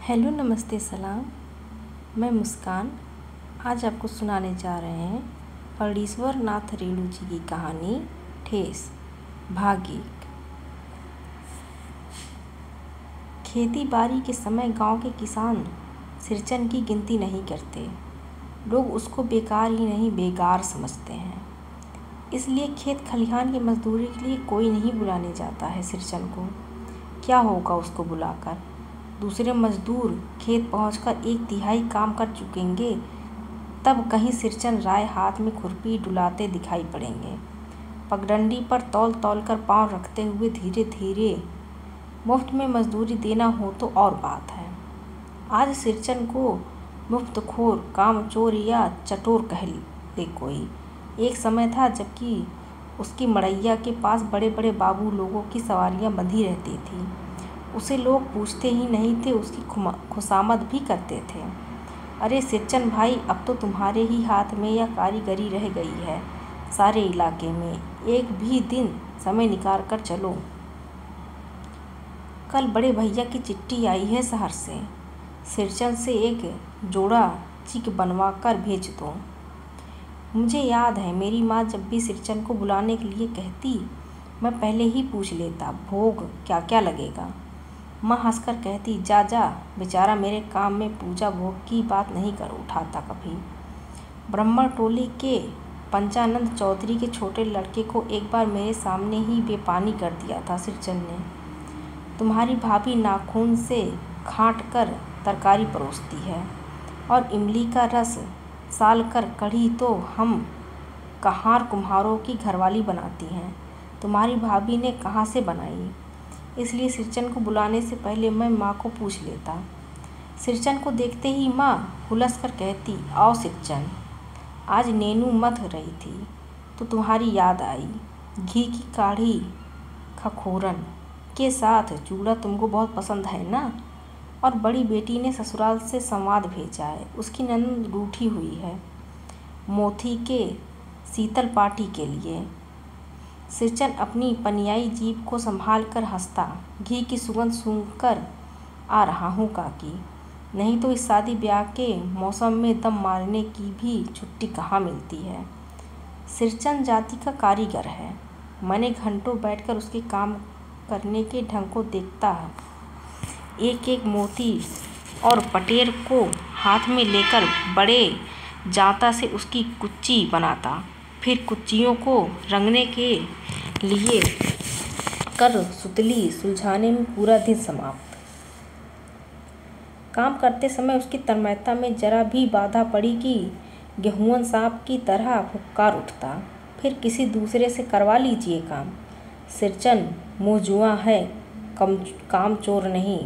Hello, नमस्ते, सलाम। मैं मुस्कान आज आपको सुनाने जा रहे हैं फणीश्वर नाथ रेणु जी की कहानी ठेस भाग 1। खेती बाड़ी के समय गांव के किसान सिरचन की गिनती नहीं करते। लोग उसको बेकार ही नहीं बेगार समझते हैं। इसलिए खेत खलिहान की मजदूरी के लिए कोई नहीं बुलाने जाता है सिरचन को। क्या होगा उसको बुलाकर? दूसरे मजदूर खेत पहुंचकर 1/3 काम कर चुकेंगे, तब कहीं सिरचन राय हाथ में खुरपी डुलाते दिखाई पड़ेंगे। पगडंडी पर तौल तौल कर पांव रखते हुए धीरे धीरे। मुफ्त में मजदूरी देना हो तो और बात है। आज सिरचन को मुफ्तखोर, कामचोर या चटोर कह ले कोई। एक समय था जबकि उसकी मड़ैया के पास बड़े बड़े बाबू लोगों की सवारियां बंधी रहती थी। उसे लोग पूछते ही नहीं थे, उसकी खुशामद भी करते थे। अरे सिरचन भाई, अब तो तुम्हारे ही हाथ में यह कारीगरी रह गई है सारे इलाके में। एक भी दिन समय निकाल कर चलो। कल बड़े भैया की चिट्ठी आई है शहर से। सिरचन से एक जोड़ा चिक बनवा कर भेज दो। मुझे याद है, मेरी माँ जब भी सिरचन को बुलाने के लिए कहती, मैं पहले ही पूछ लेता, भोग क्या क्या लगेगा। माँ हंसकर कहती, जा जा, बेचारा मेरे काम में पूजा भोग की बात नहीं कर उठाता कभी। ब्राह्मण टोली के पंचानंद चौधरी के छोटे लड़के को एक बार मेरे सामने ही बेपानी कर दिया था सिरचन ने। तुम्हारी भाभी नाखून से छाँट कर तरकारी परोसती है और इमली का रस साल कर कढ़ी तो हम कहार कुम्हारों की घरवाली बनाती हैं। तुम्हारी भाभी ने कहाँ से बनाई? इसलिए सिरचन को बुलाने से पहले मैं माँ को पूछ लेता। सिरचन को देखते ही माँ हुलस कर कहती, आओ सिरचन, आज नैनू मथ रही थी तो तुम्हारी याद आई। घी की काढ़ी खखोरन के साथ चूड़ा तुमको बहुत पसंद है ना? और बड़ी बेटी ने ससुराल से संवाद भेजा है, उसकी ननद रूठी हुई है मोती के शीतल पार्टी के लिए। सिरचन अपनी पनियाई जीभ को संभाल कर हंसता, घी की सुगंध सूंघकर आ रहा हूँ काकी, नहीं तो इस शादी ब्याह के मौसम में दम मारने की भी छुट्टी कहाँ मिलती है। सिरचन जाति का कारीगर है। मैंने घंटों बैठकर उसके काम करने के ढंग को देखता, एक एक मोती और पटेर को हाथ में लेकर बड़े जांता से उसकी कुच्ची बनाता, फिर कुच्चियों को रंगने के लिए कर सुतली सुलझाने में पूरा दिन समाप्त। काम करते समय उसकी तन्मयता में जरा भी बाधा पड़ी कि गेहूं सांप की तरह फुफकार उठता, फिर किसी दूसरे से करवा लीजिए काम। सिरचन मुँहजुआ है, काम चोर नहीं।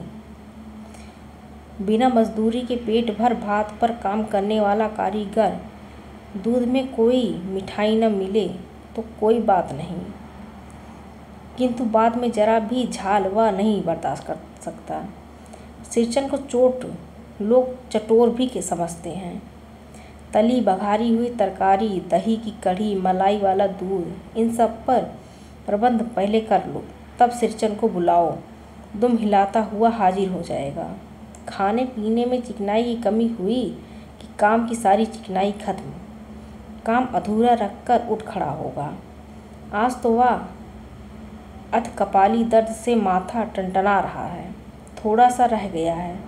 बिना मजदूरी के पेट भर भात पर काम करने वाला कारीगर। दूध में कोई मिठाई न मिले तो कोई बात नहीं, किंतु बाद में जरा भी झाल वह नहीं बर्दाश्त कर सकता। सिरचन को चोट लोग चटोर भी के समझते हैं। तली बघारी हुई तरकारी, दही की कढ़ी, मलाई वाला दूध, इन सब पर प्रबंध पहले कर लो, तब सिरचन को बुलाओ। दुम हिलाता हुआ हाजिर हो जाएगा। खाने पीने में चिकनाई की कमी हुई कि काम की सारी चिकनाई खत्म। काम अधूरा रखकर उठ खड़ा होगा। आज तो वह अधकपाली दर्द से माथा टनटना रहा है, थोड़ा सा रह गया है,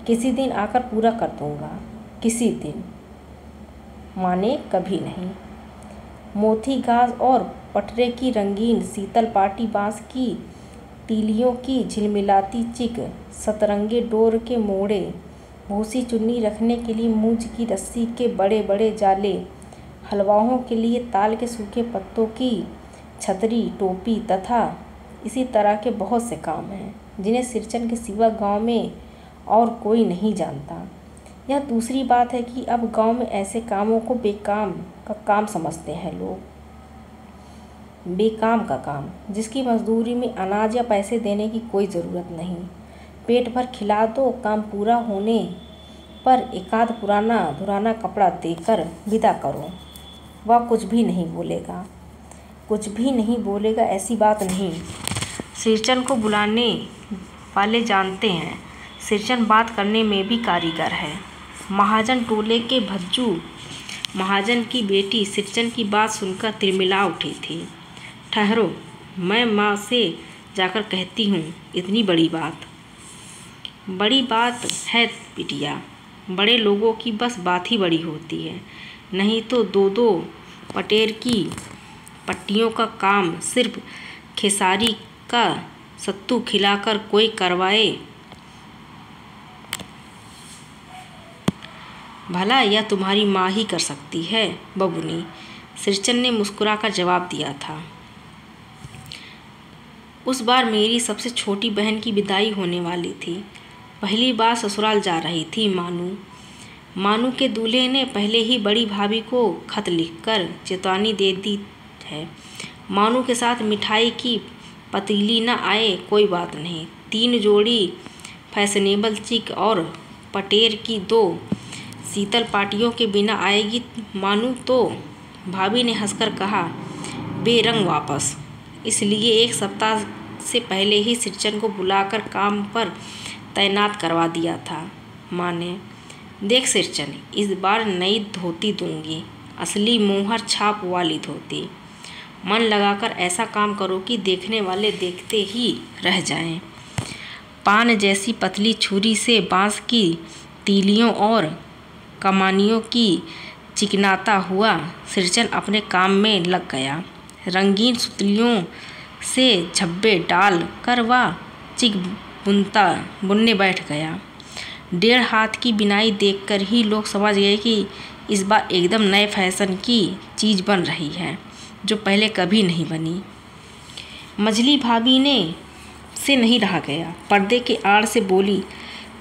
किसी दिन आकर पूरा कर दूंगा। किसी दिन माने कभी नहीं। मोती घास और पटरे की रंगीन शीतल पाटी, बांस की तीलियों की झिलमिलाती चिक, सतरंगे डोर के मोड़े, भूसी चुन्नी रखने के लिए मूंज की रस्सी के बड़े बड़े जाले, हलवाओं के लिए ताल के सूखे पत्तों की छतरी, टोपी तथा इसी तरह के बहुत से काम हैं जिन्हें सिरचन के सिवा गांव में और कोई नहीं जानता। यह दूसरी बात है कि अब गांव में ऐसे कामों को बेकाम का काम समझते हैं लोग। बेकाम का काम, जिसकी मजदूरी में अनाज या पैसे देने की कोई ज़रूरत नहीं। पेट भर खिला दो, काम पूरा होने पर एकाध पुराना धुराना कपड़ा देकर विदा करो। वह कुछ भी नहीं बोलेगा, कुछ भी नहीं बोलेगा, ऐसी बात नहीं। सिरचन को बुलाने वाले जानते हैं सिरचन बात करने में भी कारीगर है। महाजन टोले के भज्जू महाजन की बेटी सिरचन की बात सुनकर तिलमिला उठी थी। ठहरो, मैं माँ से जाकर कहती हूँ। इतनी बड़ी बात है बिटिया। बड़े लोगों की बस बात ही बड़ी होती है, नहीं तो दो दो पटेर की पट्टियों का काम सिर्फ खेसारी का सत्तू खिलाकर कोई करवाए भला, या तुम्हारी माँ ही कर सकती है बबुनी, सिरचन ने मुस्कुराकर जवाब दिया था। उस बार मेरी सबसे छोटी बहन की विदाई होने वाली थी। पहली बार ससुराल जा रही थी मानू के दूल्हे ने पहले ही बड़ी भाभी को खत लिखकर चेतावनी दे दी है। मानू के साथ मिठाई की पतीली न आए कोई बात नहीं, 3 जोड़ी फैशनेबल चिक और पटेर की 2 शीतल पार्टियों के बिना आएगी मानू तो भाभी ने हंसकर कहा, बेरंग वापस। इसलिए 1 सप्ताह से पहले ही सिरचन को बुलाकर काम पर तैनात करवा दिया था माँ ने। देख सिरचन, इस बार नई धोती दूंगी, असली मोहर छाप वाली धोती। मन लगाकर ऐसा काम करो कि देखने वाले देखते ही रह जाएं। पान जैसी पतली छुरी से बांस की तीलियों और कमानियों की चिकनाता हुआ सिरचन अपने काम में लग गया। रंगीन सुतलियों से झब्बे डाल कर वह चिक बुनने बैठ गया। 1.5 हाथ की बिनाई देखकर ही लोग समझ गए कि इस बार एकदम नए फैशन की चीज़ बन रही है, जो पहले कभी नहीं बनी। मझली भाभी ने से नहीं रहा गया, पर्दे के आड़ से बोली,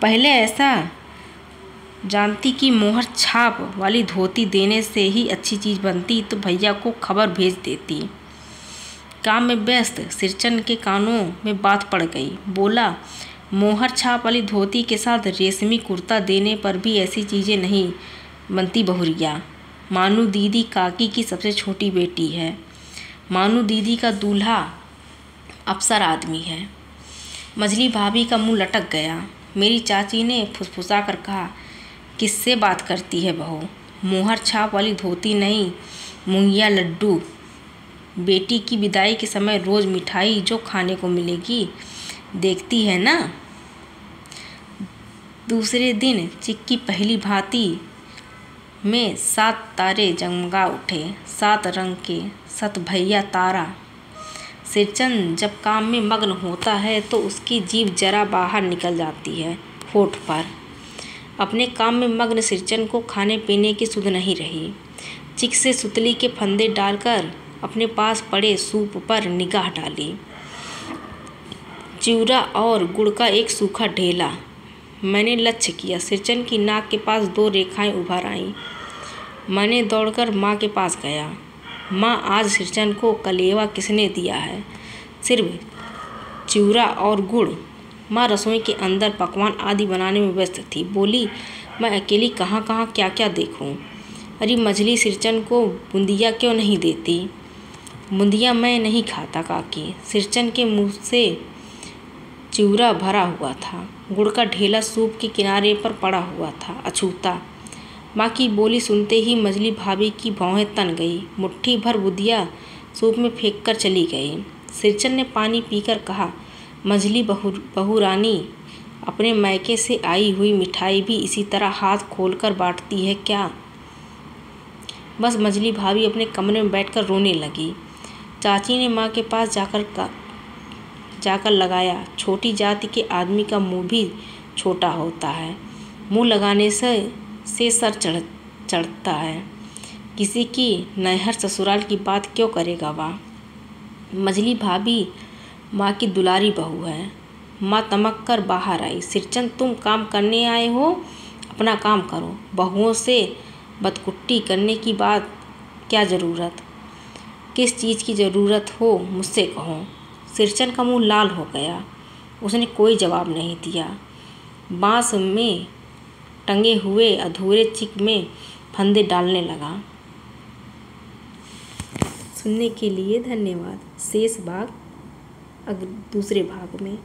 पहले ऐसा जानती कि मोहर छाप वाली धोती देने से ही अच्छी चीज़ बनती तो भैया को खबर भेज देती। काम में व्यस्त सिरचन के कानों में बात पड़ गई। बोला, मोहर छाप वाली धोती के साथ रेशमी कुर्ता देने पर भी ऐसी चीज़ें नहीं बनती बहुरिया। मानू दीदी काकी की सबसे छोटी बेटी है। मानू दीदी का दूल्हा अफसर आदमी है। मझली भाभी का मुंह लटक गया। मेरी चाची ने फुसफुसा कर कहा, किससे बात करती है बहू? मोहर छाप वाली धोती नहीं, मूंगिया लड्डू। बेटी की विदाई के समय रोज़ मिठाई जो खाने को मिलेगी, देखती है ना। दूसरे दिन चिक की पहली भांति में 7 तारे जगमगा उठे, 7 रंग के 7 भैया तारा। सिरचन जब काम में मग्न होता है तो उसकी जीभ जरा बाहर निकल जाती है होठ पर। अपने काम में मग्न सिरचन को खाने पीने की सुध नहीं रही। चिक से सुतली के फंदे डालकर अपने पास पड़े सूप पर निगाह डाली। चिवड़ा और गुड़ का एक सूखा ढेला मैंने लक्ष्य किया। सिरचन की नाक के पास 2 रेखाएं उभर आईं। मैंने दौड़कर माँ के पास गया। माँ, आज सिरचन को कलेवा किसने दिया है? सिर्फ चिवड़ा और गुड़। माँ रसोई के अंदर पकवान आदि बनाने में व्यस्त थी। बोली, मैं अकेली कहाँ कहाँ क्या क्या देखूं। अरे मझली सिरचन को बूंदिया क्यों नहीं देती? बूंदिया मैं नहीं खाता काकी। सिरचन के मुँह से चिवड़ा भरा हुआ था। गुड़ का ढेला सूप के किनारे पर पड़ा हुआ था, अछूता। माँ की बोली सुनते ही मझली भाभी की भौहें तन गई। मुट्ठी भर बुदिया सूप में फेंक कर चली गई। सिरचन ने पानी पीकर कहा, मझली बहू रानी, अपने मैके से आई हुई मिठाई भी इसी तरह हाथ खोलकर बांटती है क्या? बस मझली भाभी अपने कमरे में बैठकर रोने लगी। चाची ने माँ के पास जाकर लगाया, छोटी जाति के आदमी का मुंह भी छोटा होता है। मुंह लगाने से सर चढ़ता है। किसी की नैहर ससुराल की बात क्यों करेगा वह? मझली भाभी माँ की दुलारी बहू है। माँ तमक कर बाहर आई। सिरचन, तुम काम करने आए हो, अपना काम करो। बहुओं से बदकुट्टी करने की बात क्या ज़रूरत? किस चीज़ की ज़रूरत हो मुझसे कहो। सिरचन का मुंह लाल हो गया। उसने कोई जवाब नहीं दिया। बांस में टंगे हुए अधूरे चिक में फंदे डालने लगा। सुनने के लिए धन्यवाद। शेष भाग दूसरे भाग में।